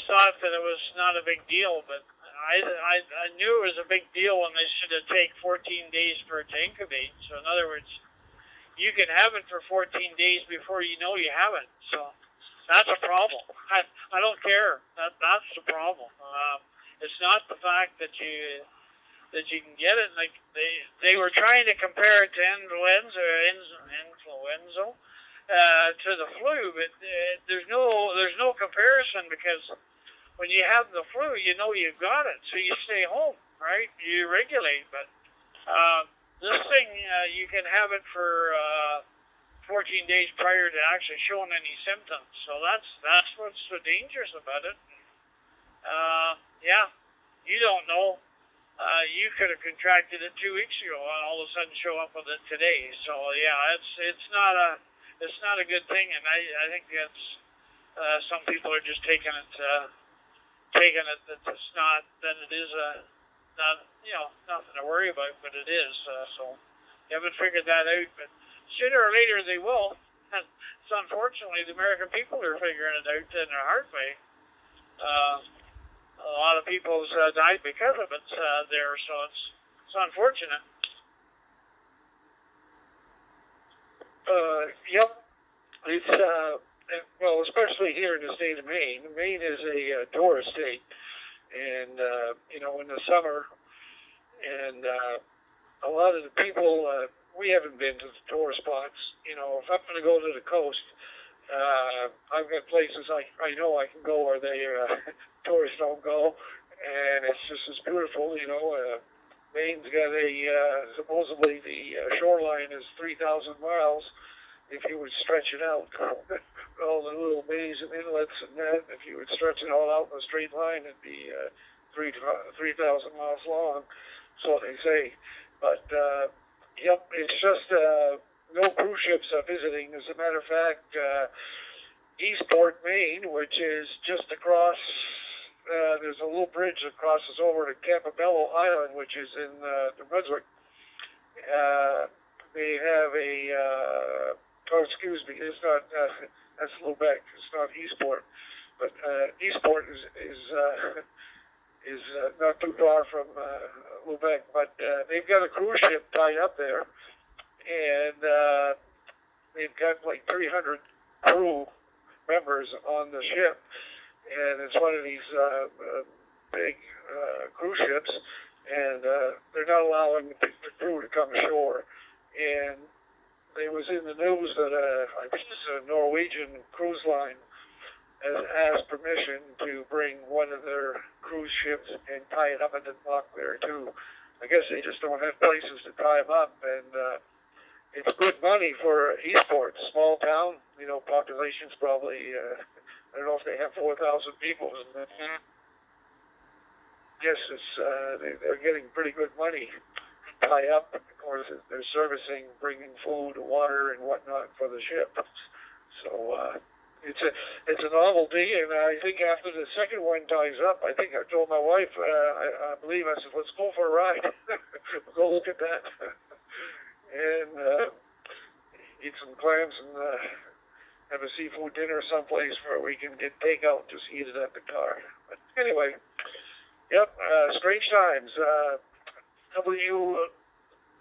thought that it was not a big deal, but I knew it was a big deal when they should have taken 14 days for it to incubate. So in other words, you can have it for 14 days before you know you have it. So that's a problem. I don't care. That's the problem. It's not the fact that you can get it. Like they were trying to compare it to influenza to the flu, but there's no comparison, because when you have the flu, you know you've got it, so you stay home, right? You regulate, but this thing you can have it for 14 days prior to actually showing any symptoms. So that's what's so dangerous about it. Yeah, you don't know. You could have contracted it 2 weeks ago and all of a sudden show up with it today. So yeah, it's not a good thing, and I think that's some people are just taking it that it's not, that it is not, nothing to worry about, but it is. So you haven't figured that out, but sooner or later they will. And so unfortunately, the American people are figuring it out in a hard way. A lot of people have died because of it there, so it's unfortunate. Yep. It's well, especially here in the state of Maine. Maine is a tourist state, and in the summer, and a lot of the people we haven't been to the tourist spots. If I'm going to go to the coast, I've got places I know I can go where they tourists don't go, and it's just as beautiful. Maine's got supposedly the shoreline is 3,000 miles. If you would stretch it out, all the little bays and inlets and that, if you would stretch it all out in a straight line, it'd be 3,000 miles long, so they say. But yep, it's just no cruise ships are visiting. As a matter of fact, Eastport, Maine, which is just across, there's a little bridge that crosses over to Campobello Island, which is in New Brunswick. They have excuse me, it's not, that's Lubec, it's not Eastport, but Eastport is not too far from Lubec, but they've got a cruise ship tied up there, and they've got like 300 crew members on the ship, and it's one of these big cruise ships, and they're not allowing the crew to come ashore. And it was in the news that I think it's a Norwegian cruise line has asked permission to bring one of their cruise ships and tie it up in the dock there too. I guess they just don't have places to tie them up, and it's good money for Eastport, small town. Population's probably I don't know if they have 4,000 people. Yes, they're getting pretty good money to tie up. Of course, they're servicing, bringing food, water, and whatnot for the ship. So it's a novelty, and I think after the second one ties up, I think I told my wife, I believe I said, let's go for a ride. Go look at that, and eat some clams and have a seafood dinner someplace where we can get takeout, just eat it at the car. But anyway, yep, strange times.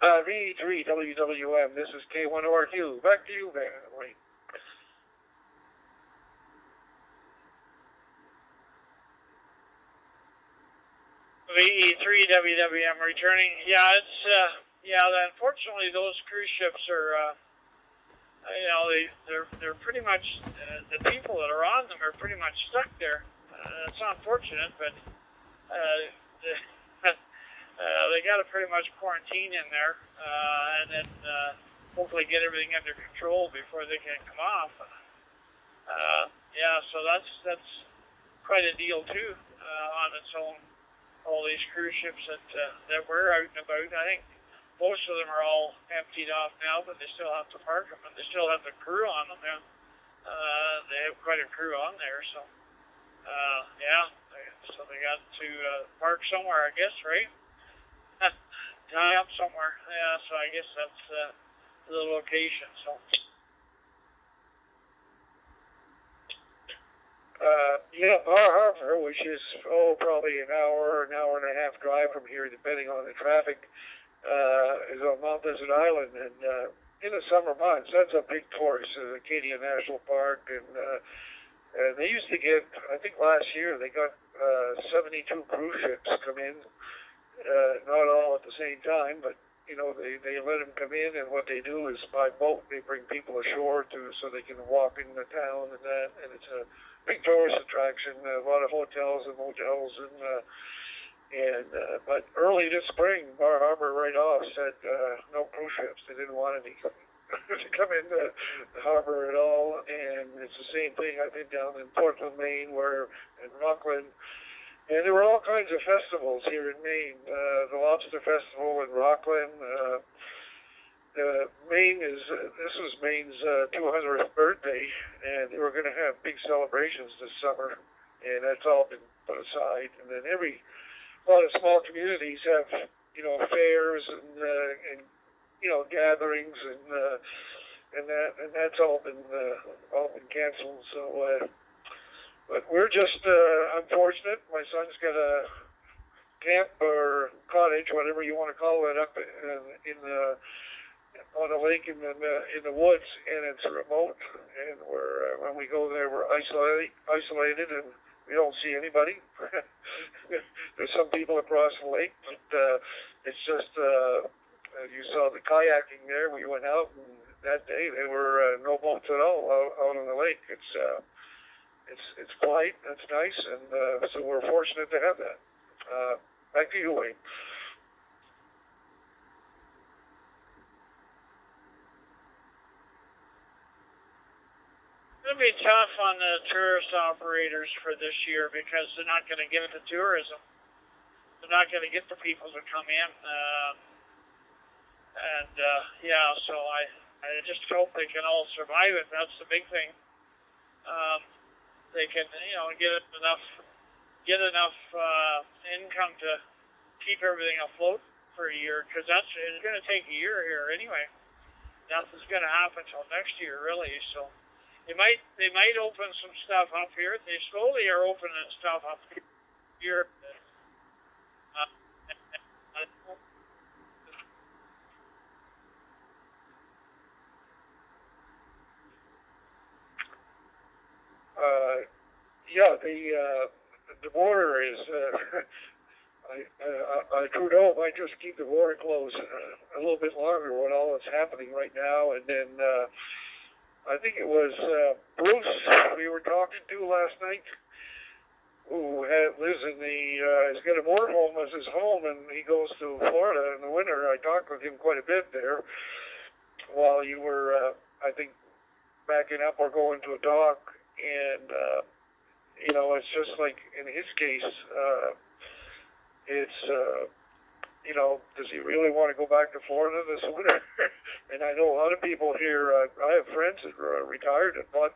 VE3WWM, this is K1RQ. Back to you, man. Wait. VE3WWM returning. Yeah, it's unfortunately those cruise ships are they're pretty much the people that are on them are pretty much stuck there. It's unfortunate, but they got to pretty much quarantine in there, and then hopefully get everything under control before they can come off. So that's quite a deal too on its own. All these cruise ships that were out and about, I think most of them are all emptied off now, but they still have to park them, and they still have the crew on them. They have quite a crew on there, so so they got to park somewhere, I guess, right? Tie up somewhere. Yeah, so I guess that's the location. So Yeah, Bar Harbor, which is probably an hour and a half drive from here, depending on the traffic, is on Mount Desert Island, and in the summer months, that's a big tourist, Acadia National Park, and they used to get, I think last year they got 72 cruise ships come in, not all at the same time, but they let them come in, and what they do is by boat they bring people ashore so they can walk in the town and that, and it's a big tourist attraction. A lot of hotels and motels, but early this spring, Bar Harbor right off said no cruise ships. They didn't want any to come into the harbor at all, and it's the same thing I think down in Portland, Maine, in Rockland. And there were all kinds of festivals here in Maine. The Lobster Festival in Rockland. This was Maine's 200th birthday, and they were going to have big celebrations this summer, and that's all been put aside. And then a lot of small communities have, fairs and gatherings and that's all been canceled. So. But we're just unfortunate. My son's got a camp or cottage, whatever you want to call it, up on a lake in the woods, and it's remote. And when we go there, we're isolated, and we don't see anybody. There's some people across the lake, but it's just you saw the kayaking there. We went out, and that day there were no boats at all out on the lake. It's quiet, that's nice, and so we're fortunate to have that. Back to you, Wayne. It's going to be tough on the tourist operators for this year because they're not going to get the tourism. They're not going to get the people to come in. So I just hope they can all survive it. That's the big thing. They can, get enough income to keep everything afloat for a year, because it's going to take a year here anyway. Nothing's going to happen until next year, really. So they might open some stuff up here. They slowly are opening stuff up here. The border is. Trudeau might just keep the border closed a little bit longer with all that's happening right now, and then I think it was Bruce we were talking to last night, who lives he's got a motorhome as his home, and he goes to Florida in the winter. I talked with him quite a bit there while you were, I think, backing up or going to a dock, and it's just like in his case, it's does he really want to go back to Florida this winter? And I know a lot of people here. I have friends that are retired and bought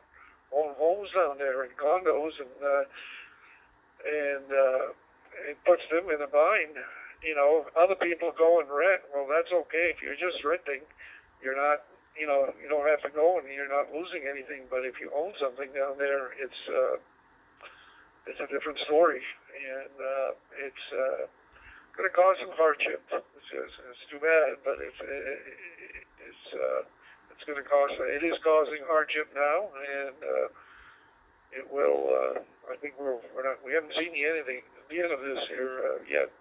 own homes down there and condos, and it puts them in a bind. Other people go and rent. Well, that's okay if you're just renting. You're not. You don't have to go, and you're not losing anything. But if you own something down there, it's a different story, and it's going to cause some hardship. It's too bad, but it's going to cause. It is causing hardship now, and it will. I think we haven't seen the end of this here yet.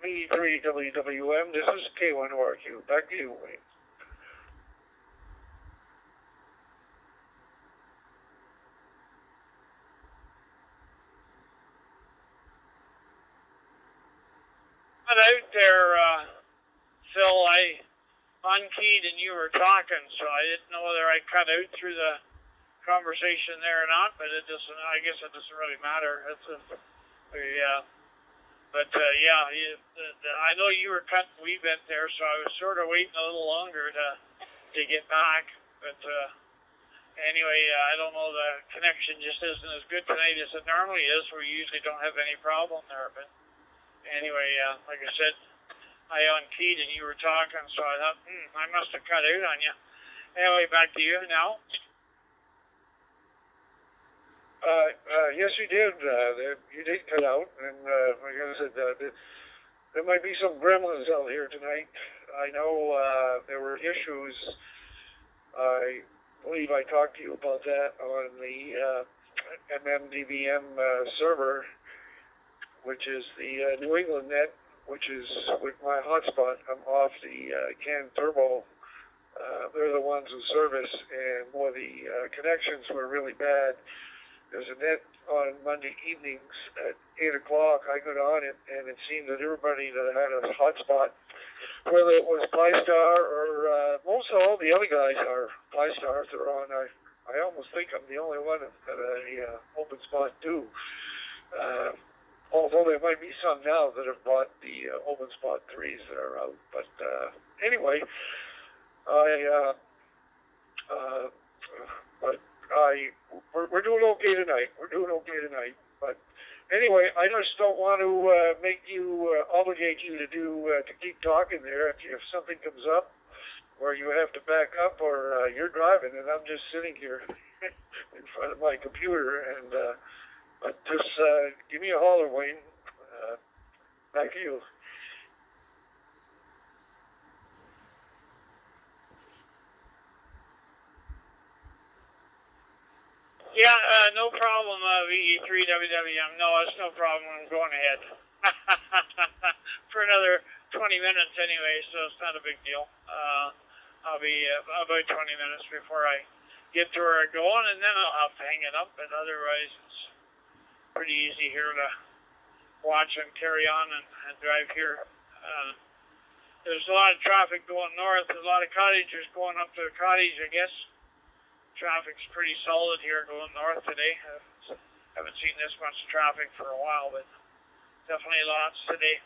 VE3TOM. This is K1RQ. Back to you, Wayne. Out there, Phil, I unkeyed and you were talking, so I didn't know whether I cut out through the conversation there or not, but it doesn't. I guess it doesn't really matter. I know you were cutting a wee bit there, so I was sort of waiting a little longer to get back. But anyway, I don't know. The connection just isn't as good tonight as it normally is. We usually don't have any problem there, but. Anyway, like I said, I unkeyed and you were talking, so I thought, I must have cut out on you. Anyway, back to you now. Yes, you did. You did cut out, and like I said, there might be some gremlins out here tonight. I know there were issues. I believe I talked to you about that on the MMDBM server, which is the New England net, which is with my hotspot. I'm off the CAN Turbo. They're the ones who service, and boy, the connections were really bad. There's a net on Monday evenings at 8 o'clock. I got on it, and it seemed that everybody that had a hotspot, whether it was PyStar or most all the other guys are PyStar, they're on. I almost think I'm the only one that a open spot too. Although there might be some now that have bought the open spot 3s that are out. But anyway, we're doing okay tonight. But anyway, I just don't want to obligate you to keep talking there. If something comes up where you have to back up or you're driving and I'm just sitting here in front of my computer, and but just give me a holler, Wayne. Back to you. Yeah, no problem, VE3WWM. No, it's no problem. I'm going ahead. For another 20 minutes anyway, so it's not a big deal. I'll be about 20 minutes before I get to where I'm going, and then I'll have to hang it up, but otherwise it's pretty easy here to watch and carry on and drive here. There's a lot of traffic going north, a lot of cottagers going up to the cottage, I guess. Traffic's pretty solid here going north today. Haven't seen this much traffic for a while, but definitely lots today.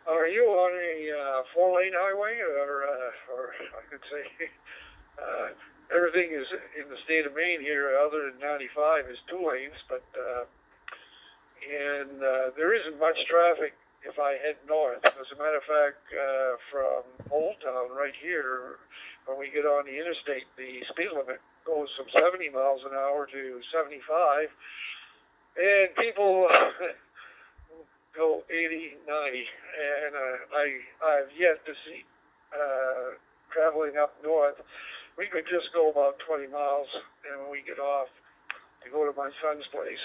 Are you on a 4-lane highway, or I could say everything is in the state of Maine here, other than 95, is 2 lanes, but there isn't much traffic if I head north. As a matter of fact, from Old Town right here, when we get on the interstate, the speed limit goes from 70 miles an hour to 75, and people go 80, 90, and I've yet to see traveling up north. We could just go about 20 miles, and when we get off to go to my son's place,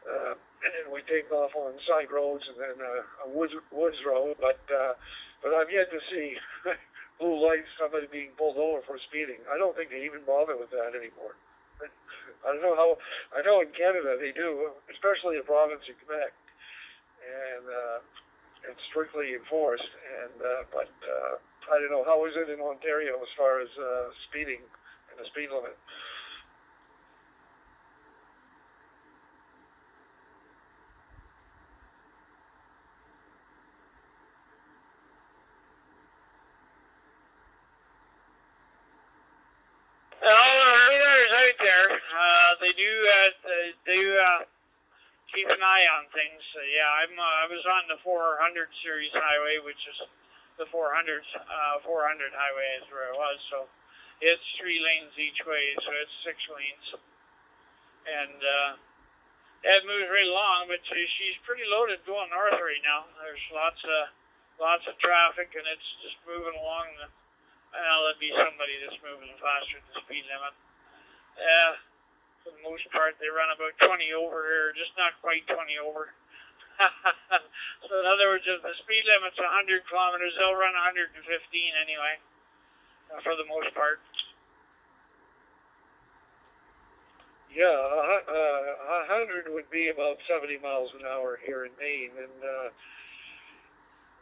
and we take off on side roads and then a woods road, but I've yet to see blue lights, somebody being pulled over for speeding. I don't think they even bother with that anymore. I don't know how. I know in Canada they do, especially the province of Quebec, and it's strictly enforced. But I don't know, how is it in Ontario as far as speeding and the speed limit? Radars out there. They do keep an eye on things. Yeah, I was on the 400 series highway, which is the 400 highway is where I was. So it's 3 lanes each way, so it's 6 lanes, and it moves right along. But she's pretty loaded going north right now. There's lots of traffic, and it's just moving along the. Well, it'd be somebody that's moving faster than the speed limit. For the most part, they run about 20 over here, just not quite 20 over. So in other words, if the speed limit's 100 kilometers, they'll run 115 anyway, for the most part. Yeah, 100 would be about 70 miles an hour here in Maine, and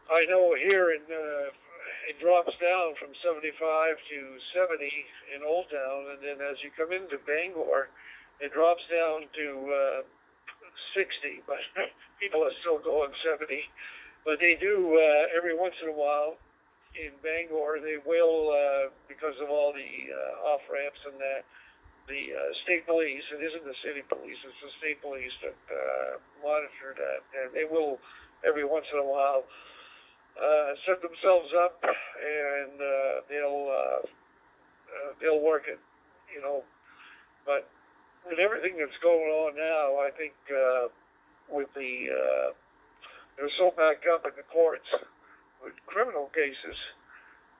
I know here in it drops down from 75 to 70 in Old Town, and then as you come into Bangor, it drops down to 60, but people are still going 70. But they do, every once in a while, in Bangor, they will, because of all the off-ramps and that, the state police, it isn't the city police, it's the state police that monitor that, and they will, every once in a while, set themselves up, and they'll work it, But with everything that's going on now, I think with they're so backed up in the courts with criminal cases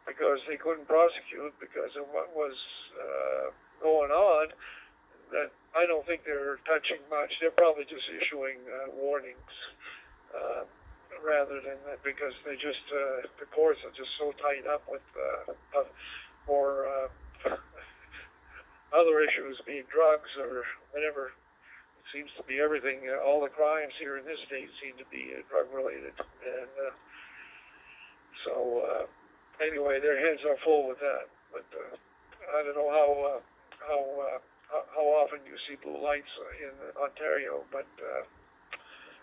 because they couldn't prosecute because of what was going on, that I don't think they're touching much. They're probably just issuing warnings rather than that, because they just the courts are just so tied up with more other issues, being drugs or whatever. It seems to be everything. All the crimes here in this state seem to be drug related, and so anyway, their hands are full with that. But I don't know how often you see blue lights in Ontario, but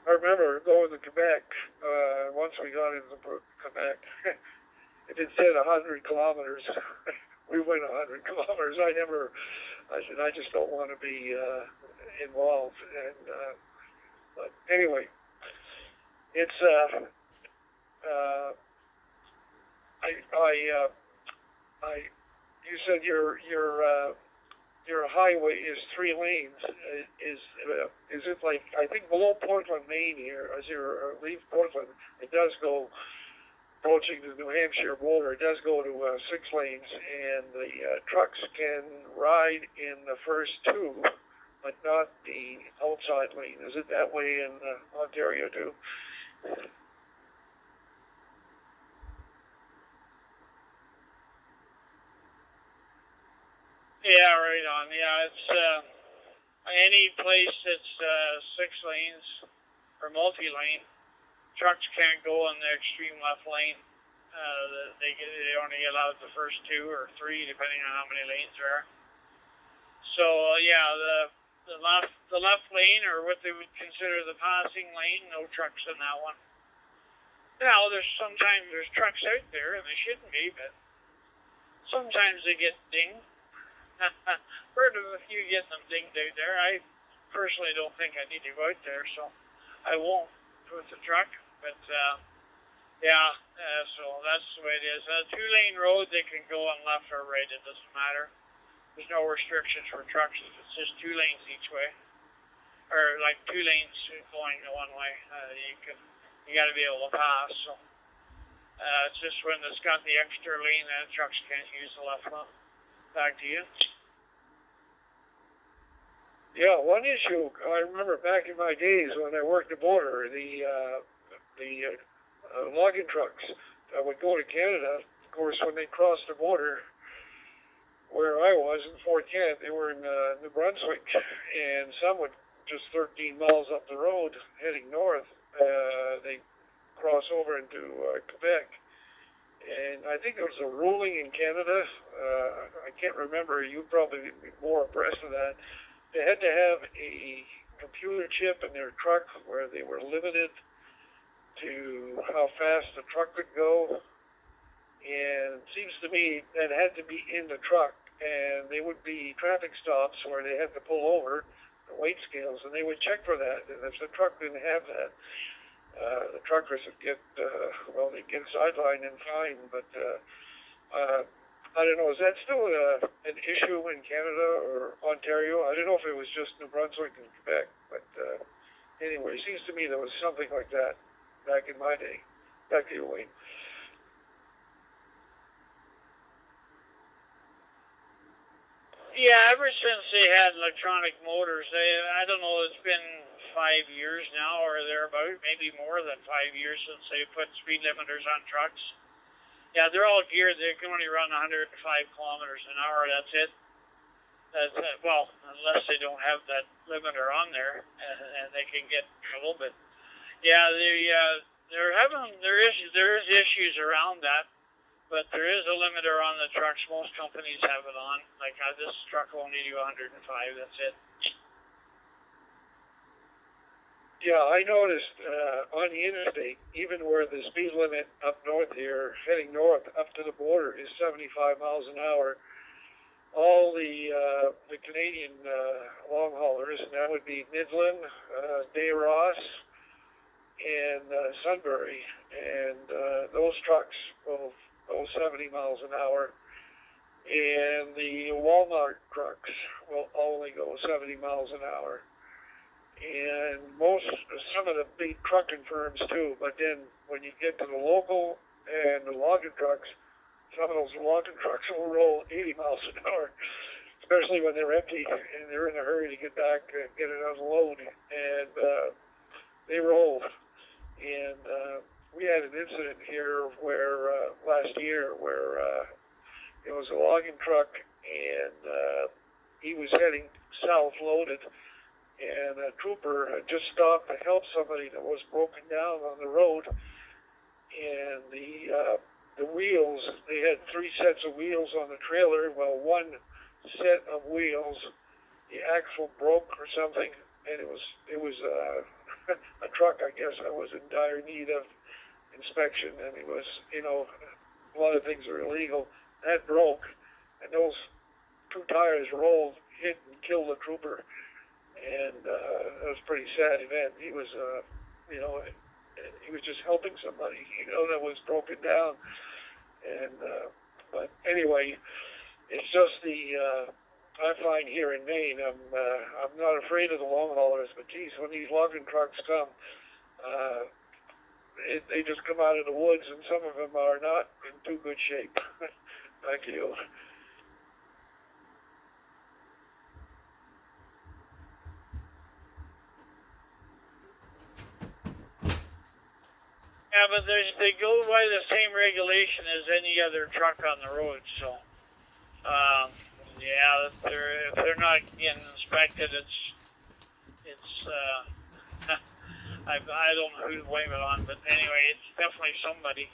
I remember going to Quebec, once we got into Quebec, it said 100 kilometers. We went 100 kilometers. I said, I just don't want to be involved. And but anyway, it's you said your highway is 3 lanes. Is it like, I think below Portland, Maine here, as you leave Portland, it does go approaching the New Hampshire border. It does go to 6 lanes, and the trucks can ride in the first 2, but not the outside lane. Is it that way in Ontario too? Yeah, right on. Yeah, it's any place that's 6 lanes or multi-lane. Trucks can't go in the extreme left lane. They only allowed the first 2 or 3, depending on how many lanes there are. So yeah, the left lane, or what they would consider the passing lane, no trucks in that one. Now sometimes there's trucks out there, and they shouldn't be, but sometimes they get dinged. Heard of a few getting them dinged out there. I personally don't think I need to go out there, so I won't with the truck. But yeah, so that's the way it is. 2-lane road, they can go on left or right. It doesn't matter. There's no restrictions for trucks. It's just 2 lanes each way, or like 2 lanes going the one way. You got to be able to pass. So it's just when it's got the extra lane, trucks can't use the left one. Back to you. Yeah, one issue I remember back in my days when I worked the border, the logging trucks that would go to Canada. Of course, when they crossed the border, where I was in Fort Kent, they were in New Brunswick, and some would just 13 miles up the road heading north. They cross over into Quebec. And I think there was a ruling in Canada, I can't remember, you probably be more abreast of that. They had to have a computer chip in their truck where they were limited to how fast the truck could go. And it seems to me that had to be in the truck, and they would be traffic stops where they had to pull over the weight scales, and they would check for that. And if the truck didn't have that, the truckers would get, they'd get sidelined and fined. But I don't know, is that still an issue in Canada or Ontario? I don't know if it was just New Brunswick and Quebec, but anyway, it seems to me there was something like that back in my day. Back to you, Wayne. Yeah, ever since they had electronic motors, I don't know, it's been 5 years now or thereabout, maybe more than 5 years since they put speed limiters on trucks. Yeah, they're all geared. They can only run 105 kilometers an hour. That's it. Well, unless they don't have that limiter on there, and they can get in trouble. But yeah, there is issues around that. But there is a limiter on the trucks. Most companies have it on. Like this truck will only do 105. That's it. Yeah, I noticed on the interstate, even where the speed limit up north here, heading north up to the border, is 75 miles an hour. All the Canadian long haulers, and that would be Midland, Day Ross, and Sunbury, and those trucks will go 70 miles an hour. and the Walmart trucks will only go 70 miles an hour. And some of the big trucking firms too, but then when you get to the local and the logging trucks, some of those logging trucks will roll 80 miles an hour, especially when they're empty and they're in a hurry to get back and get another load. And they roll. And we had an incident here where last year where it was a logging truck and he was heading south loaded, and a trooper had just stopped to help somebody that was broken down on the road. And the wheels, they had 3 sets of wheels on the trailer. Well, one set of wheels, the axle broke or something, and it was a truck, I guess, that was in dire need of inspection, and it was, a lot of things are illegal. That broke, and those 2 tires rolled, hit and killed the trooper, and it was a pretty sad event. He was, he was just helping somebody, that was broken down. And but anyway, it's just I find here in Maine, I'm not afraid of the long haulers, but geez, when these logging trucks come, they just come out of the woods, and some of them are not in too good shape. Thank you. Yeah, but they go by the same regulation as any other truck on the road. So, yeah, if they're not getting inspected, it's I don't know who to blame it on, but anyway, it's definitely somebody.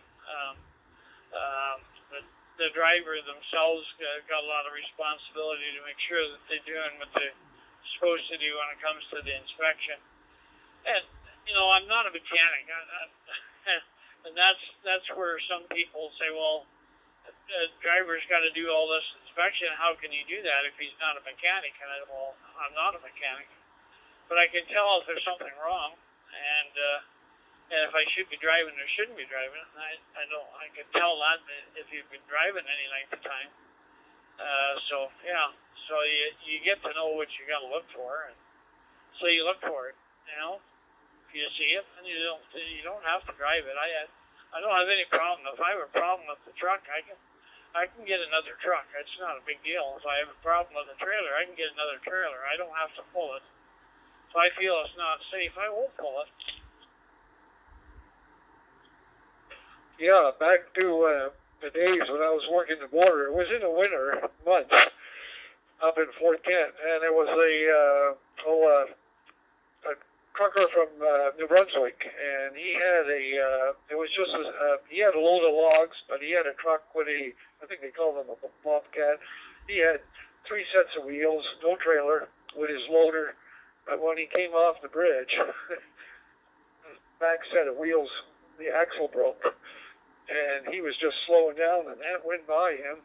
But the driver themselves got a lot of responsibility to make sure that they're doing what they're supposed to do when it comes to the inspection. And I'm not a mechanic. And that's where some people say, well, the driver's got to do all this inspection. How can he do that if he's not a mechanic? And well, I'm not a mechanic, but I can tell if there's something wrong, and if I should be driving or shouldn't be driving. I can tell that if you've been driving any length of time. So yeah, so you get to know what you got to look for, and so you look for it. If you see it, and you don't have to drive it. I don't have any problem. If I have a problem with the truck, I can get another truck. It's not a big deal. If I have a problem with the trailer, I can get another trailer. I don't have to pull it. If I feel it's not safe, I won't pull it. Yeah, back to the days when I was working the border. It was in the winter months up in Fort Kent, and there was a trucker from New Brunswick, and he had he had a load of logs, but he had a truck with I think they called them a bobcat. He had 3 sets of wheels, no trailer, with his loader, but when he came off the bridge, the back set of wheels, the axle broke, and he was just slowing down, and that went by him.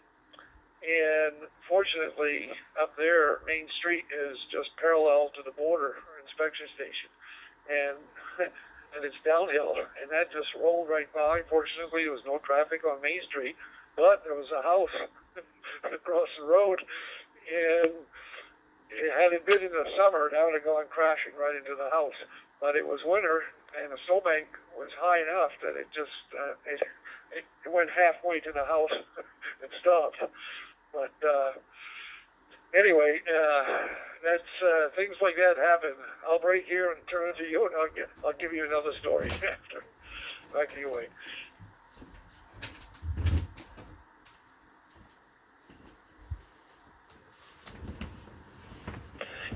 And fortunately, up there, Main Street is just parallel to the border inspection station, and it's downhill, and that just rolled right by. Fortunately, there was no traffic on Main Street, but there was a house across the road, and had it been in the summer, that would have gone crashing right into the house. But it was winter, and the snowbank was high enough that it just it went halfway to the house and stopped. But anyway, that's things like that happen. I'll break here and turn it to you, and I'll give you another story after. Back to you, Wayne.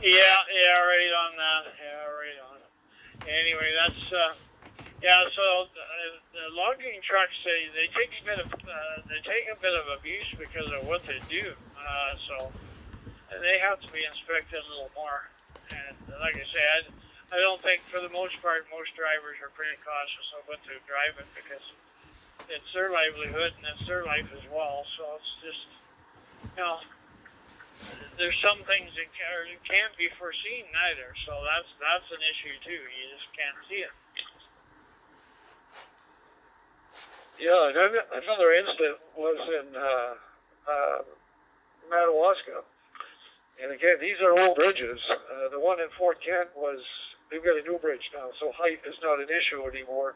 Yeah, right on that. Yeah, right on. Anyway, that's yeah. So the logging trucks, they take a bit of abuse because of what they do. So they have to be inspected a little more. And like I said, I don't think for the most part most drivers are pretty cautious of what they're driving because it's their livelihood and it's their life as well. So it's just there's some things that can't be foreseen either. So that's an issue too. You just can't see it. Yeah, another incident was in Madawaska. And again, these are old bridges. The one in Fort Kent they've got a new bridge now, so height is not an issue anymore.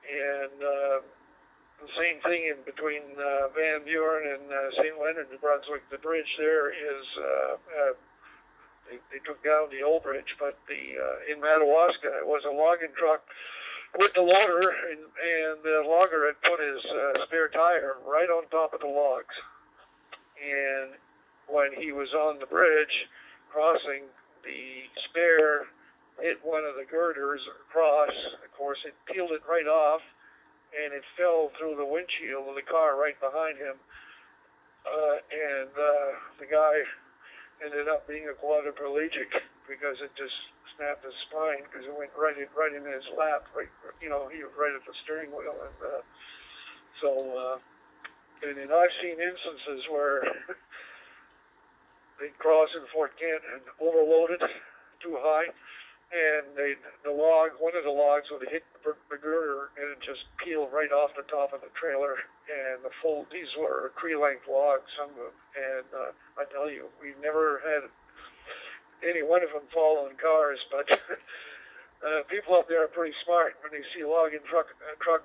And the same thing in between Van Buren and St. Leonard, New Brunswick. The bridge there is, they took down the old bridge, but in Madawaska, it was a logging truck with the loader, and the logger had put his spare tire right on top of the logs. And when he was on the bridge crossing, the spare hit one of the girders across. Of course, it peeled it right off, and it fell through the windshield of the car right behind him. And the guy ended up being a quadriplegic because it just snapped his spine because it went right in his lap. Right, he was right at the steering wheel, and and then I've seen instances where they'd cross in Fort Kent and overloaded too high, and one of the logs would hit the girder and it just peeled right off the top of the trailer. And these were tree-length logs, some of them, and I tell you, we've never had any one of them fall on cars, but people up there are pretty smart. When they see a logging truck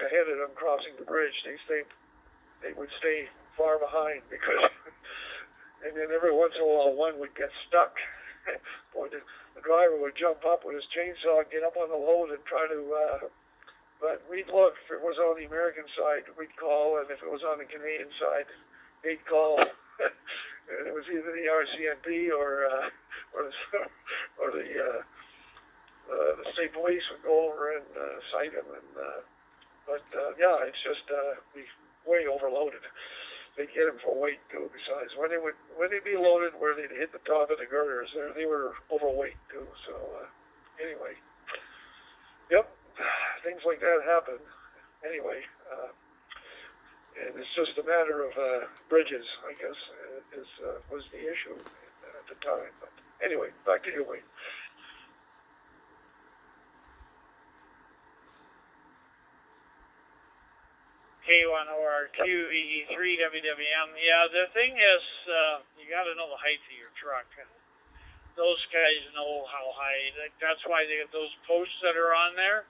ahead of them crossing the bridge, they would stay far behind because, and then every once in a while one would get stuck. Boy, the driver would jump up with his chainsaw, get up on the load, and try to. But we'd look. If it was on the American side, we'd call, and if it was on the Canadian side, they'd call. And it was either the RCMP or the state police would go over and cite him. But it's just way overloaded. They'd get them for weight too. Besides, when they'd be loaded where they'd hit the top of the girders, they were overweight too. So anyway, yep, things like that happen. Anyway, and it's just a matter of bridges, I guess, was the issue at the time. But anyway, back to you, Wayne. K1ORQ VE3 WWM. Yeah, the thing is, you got to know the height of your truck. And those guys know how high. That's why they have those posts that are on there.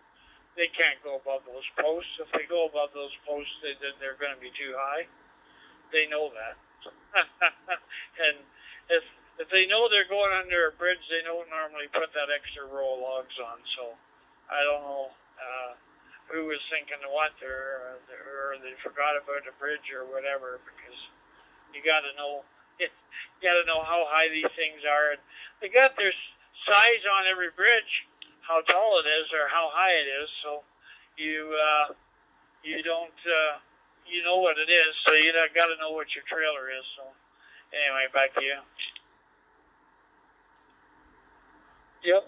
They can't go above those posts. If they go above those posts, they're going to be too high. They know that. And if they know they're going under a bridge, they don't normally put that extra row of logs on. So I don't know. Who was thinking what, or they forgot about the bridge or whatever, because you got to know how high these things are. And they got their size on every bridge, how tall it is or how high it is, so you don't you know what it is, so you got to know what your trailer is. So anyway, back to you. Yep.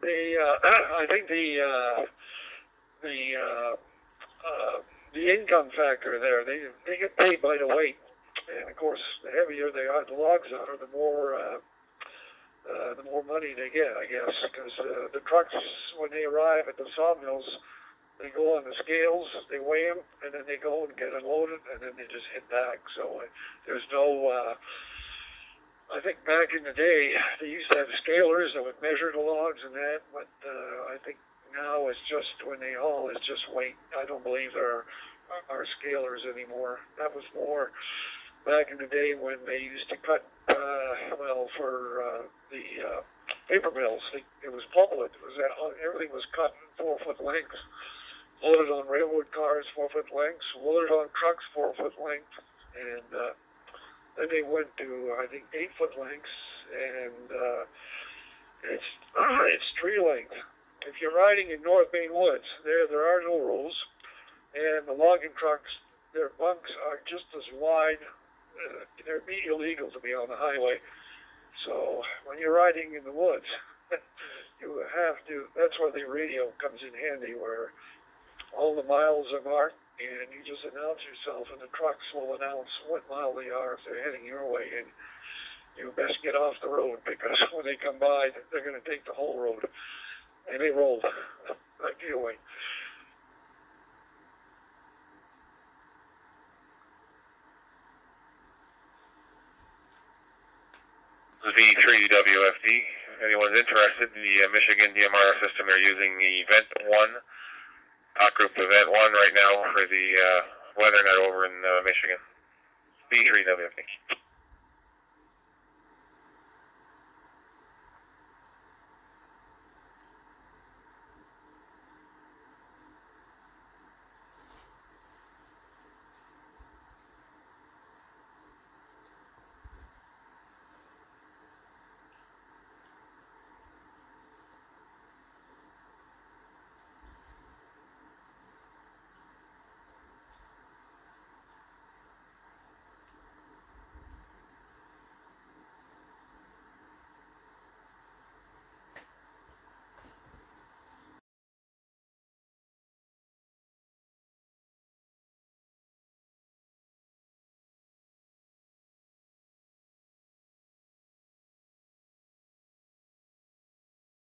I think the income factor there, they get paid by the weight, and of course the heavier the logs are, the more money they get, I guess, because the trucks, when they arrive at the sawmills, they go on the scales, they weigh them, and then they go and get unloaded, and then they just hit back. So there's no I think back in the day they used to have scalers that would measure the logs and that, but I think now it's just, when they haul, it's just weight. I don't believe there are scalers anymore. That was more back in the day when they used to cut, for the paper mills. It was pulpwood. Everything was cut in 4-foot lengths, loaded on railroad cars 4-foot lengths, loaded on trucks 4-foot lengths, and then they went to, I think, 8-foot lengths, and it's tree length. If you're riding in North Main Woods, there are no rules, and the logging trucks, their bunks are just as wide. They're illegal to be on the highway. So when you're riding in the woods, you have to. That's where the radio comes in handy, where all the miles are marked, and you just announce yourself, and the trucks will announce what mile they are if they're heading your way, and you best get off the road, because when they come by, they're going to take the whole road. And they rolled. Back to you, Wayne. V3WFD. If anyone's interested, the Michigan DMR system, they're using the Event 1, hot group Event 1 right now for the weather net over in Michigan. V3WFD.